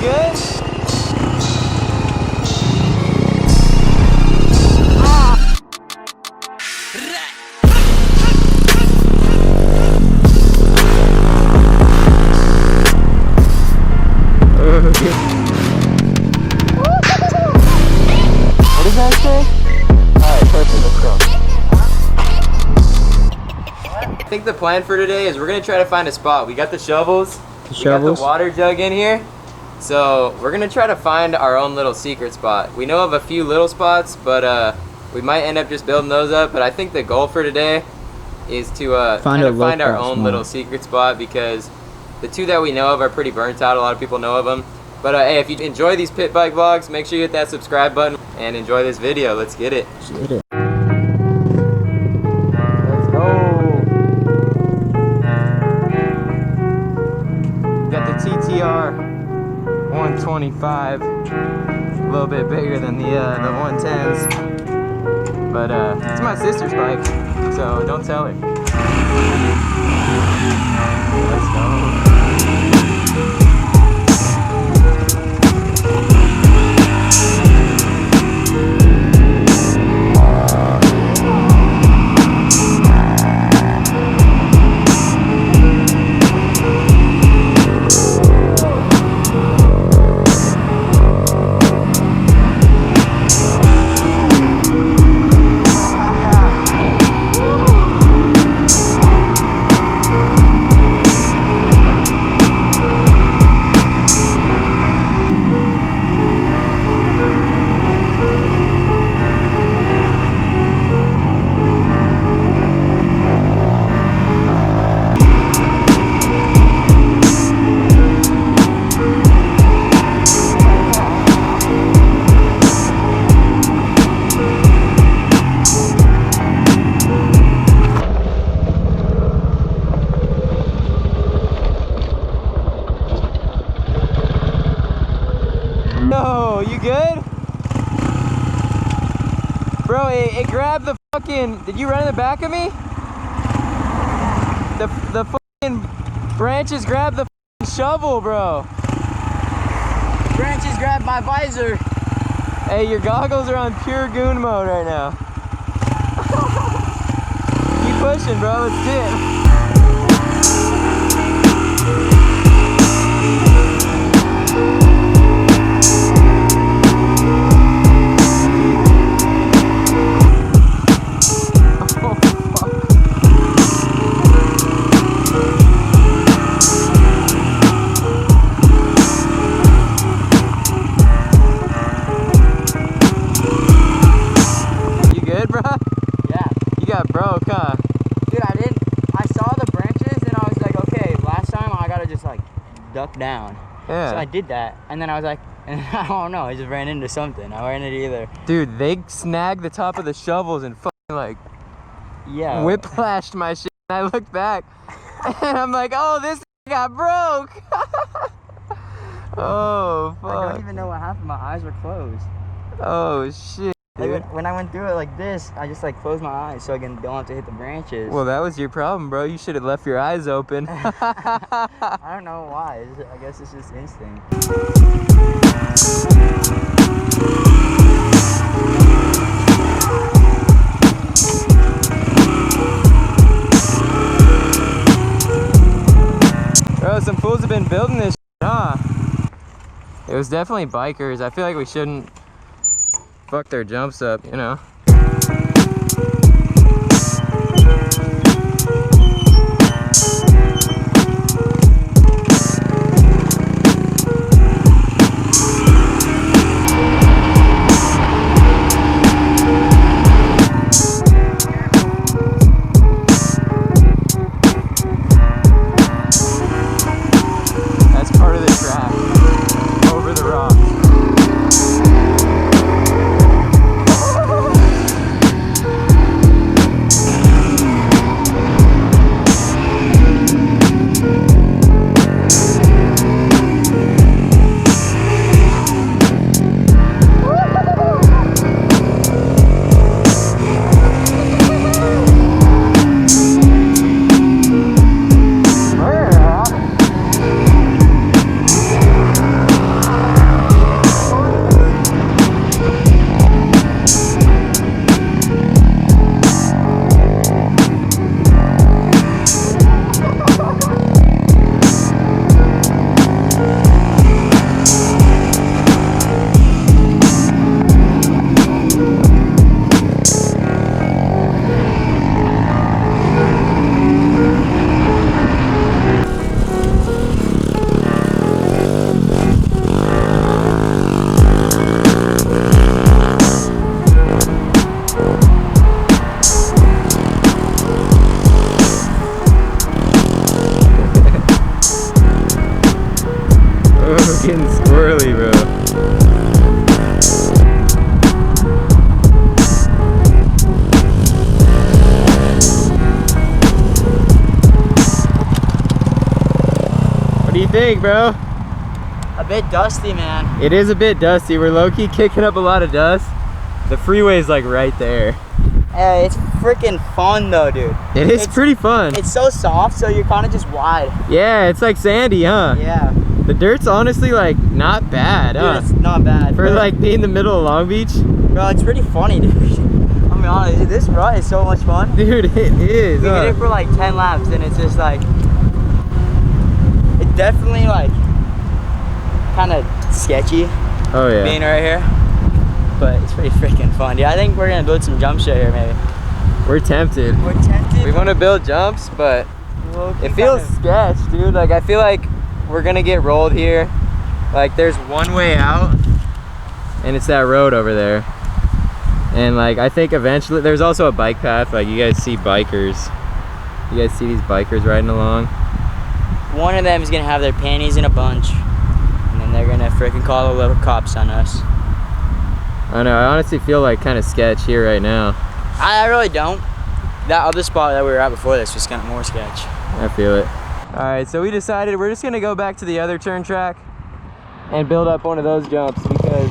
good? What does that say? Alright, perfect, let's go. I think the plan for today is we're gonna try to find a spot. We got the shovels. We got the water jug in here. So we're gonna try to find our own little secret spot. We know of a few little spots, but we might end up just building those up. But I think the goal for today is to find our own little secret spot, because the two that we know of are pretty burnt out. A lot of people know of them. But hey, if you enjoy these pit bike vlogs, make sure you hit that subscribe button and enjoy this video. Let's get it. Let's get it. Let's go. Got the TTR 125, a little bit bigger than the 110s. But it's my sister's bike, so don't tell her. Let's go. No, you good? Bro, it grabbed the fucking... Did you run in the back of me? The fucking branches grabbed the fucking shovel, bro. Branches grabbed my visor. Hey, your goggles are on pure goon mode right now. Keep pushing, bro. Let's dip. Broke, huh? Dude, I saw the branches and I was like, okay, last time I gotta just like duck down. Yeah. So I did that, and then I was like, and I don't know, I just ran into something. I ran into either. Dude, they snagged the top of the shovels and fucking like, yeah, whiplashed my shit. And I looked back and I'm like, oh, this got broke. Oh, fuck. I don't even know what happened. My eyes were closed. Oh, shit. Like when I went through it like this, I just like closed my eyes so I don't have to hit the branches. Well, that was your problem, bro. You should have left your eyes open. I don't know why. I guess it's just instinct. Bro, some fools have been building this shit, huh? It was definitely bikers. I feel like we shouldn't fuck their jumps up, you know? That's part of the track. Over the rock. Oh, getting squirrely, bro. What do you think, bro? A bit dusty, man. It is a bit dusty. We're low-key kicking up a lot of dust. The freeway's like right there. Hey, it's freaking fun though, dude. It's pretty fun. It's so soft, so you're kind of just wide. Yeah, it's like sandy, huh? Yeah. The dirt's honestly like not bad, Dude, huh? it's not bad. For like being in the middle of Long Beach. Bro, it's pretty funny, dude. I'm honest, dude, this rut is so much fun. Dude, it is. We did it for like 10 laps, and it's just like, it's definitely like kind of sketchy. Oh yeah. Being right here, but it's pretty freaking fun. Yeah, I think we're gonna build some jump shit here, maybe. We're tempted. We're tempted. We want to build jumps, but it feels sketch, dude. Like I feel like we're gonna get rolled here. Like there's one way out, and it's that road over there. And like I think eventually there's also a bike path. Like you guys see bikers. You guys see these bikers riding along. One of them is gonna have their panties in a bunch, and then they're gonna freaking call the little cops on us. I know. I honestly feel like kind of sketch here right now. I really don't. That other spot that we were at before this was kind of more sketch. I feel it. All right, so we decided we're just gonna go back to the other turn track and build up one of those jumps because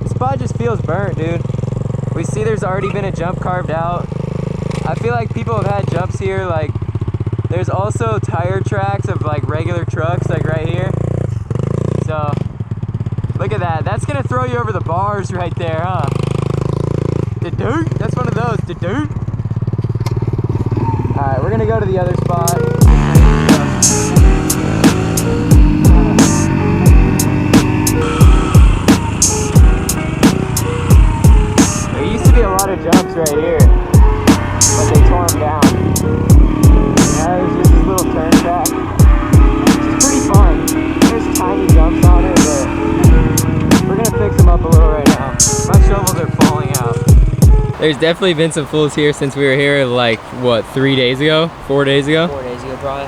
the spot just feels burnt, dude. We see there's already been a jump carved out. I feel like people have had jumps here. Like there's also tire tracks of like regular trucks like right here. So look at that. That's gonna throw you over the bars right there, huh? Da-doot. That's one of those. Da-doot. All right, we're gonna go to the other spot. There used to be a lot of jumps right here, but they tore them down. Now there's just this little turn track. It's pretty fun. There's tiny jumps on it, but we're gonna fix them up a little right now. My shovels are falling out. There's definitely been some fools here since we were here like, what, 3 days ago? 4 days ago? 4 days ago, probably.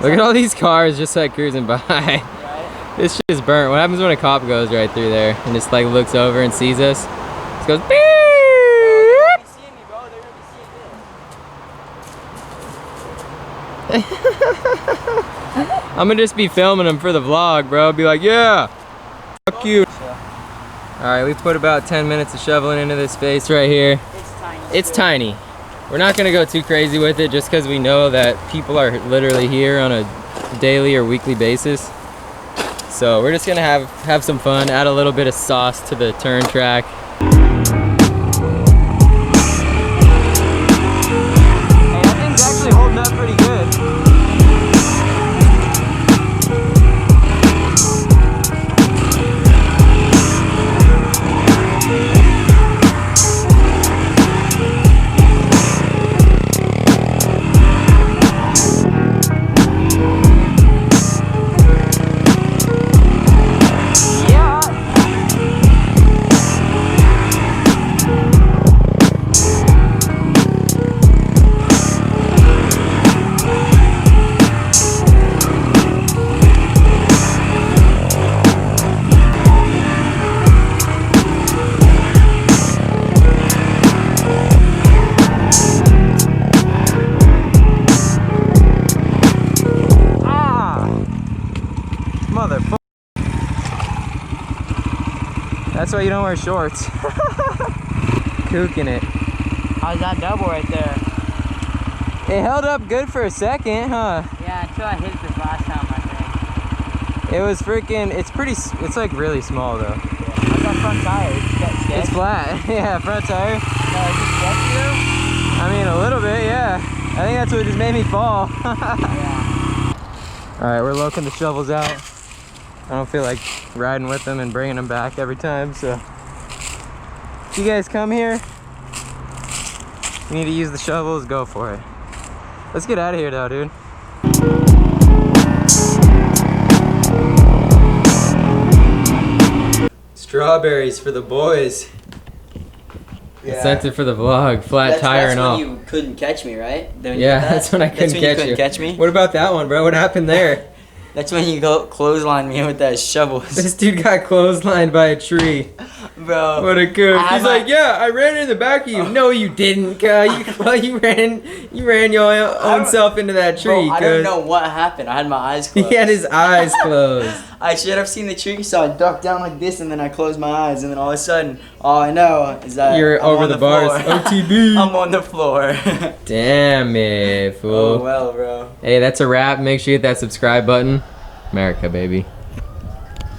Look at all these cars just like cruising by. Right? This shit is burnt. What happens when a cop goes right through there and just like looks over and sees us? Just goes, beep! I'm gonna just be filming them for the vlog, bro. Be like, yeah, fuck you. All right, we put about 10 minutes of shoveling into this space right here. It's tiny. It's tiny. We're not gonna go too crazy with it just because we know that people are literally here on a daily or weekly basis. So we're just gonna have some fun, add a little bit of sauce to the turn track. Hey, that thing's actually holding up pretty good. Motherfucker. That's why you don't wear shorts. Cooking it. How's that double right there? It held up good for a second, huh? Yeah, until I hit this last time, I think. It was freaking, it's like really small though. How's that front tire? It's flat. Yeah, front tire. No, is it sketchy though? I mean, a little bit, yeah. I think that's what just made me fall. Yeah. All right, we're locating the shovels out. I don't feel like riding with them and bringing them back every time, so if you guys come here, you need to use the shovels, go for it. Let's get out of here though, dude. Strawberries for the boys. Yeah. I sent it for the vlog, flat tire and all. That's when you couldn't catch me, right? Yeah, that's when I couldn't catch you. Catch me? What about that one, bro? What happened there? That's when you go clothesline me with that shovel. This dude got clotheslined by a tree. Bro. What a goof. He's like, yeah, I ran in the back of you. No, you didn't, you ran your own self into that tree. Bro, I don't know what happened. I had my eyes closed. He had his eyes closed. I should have seen the tree, so I ducked down like this, and then I closed my eyes, and then all of a sudden, all I know is that you're I'm over on the bars. floor. OTB. I'm on the floor. Damn it, fool. Oh well, bro. Hey, that's a wrap. Make sure you hit that subscribe button. America, baby.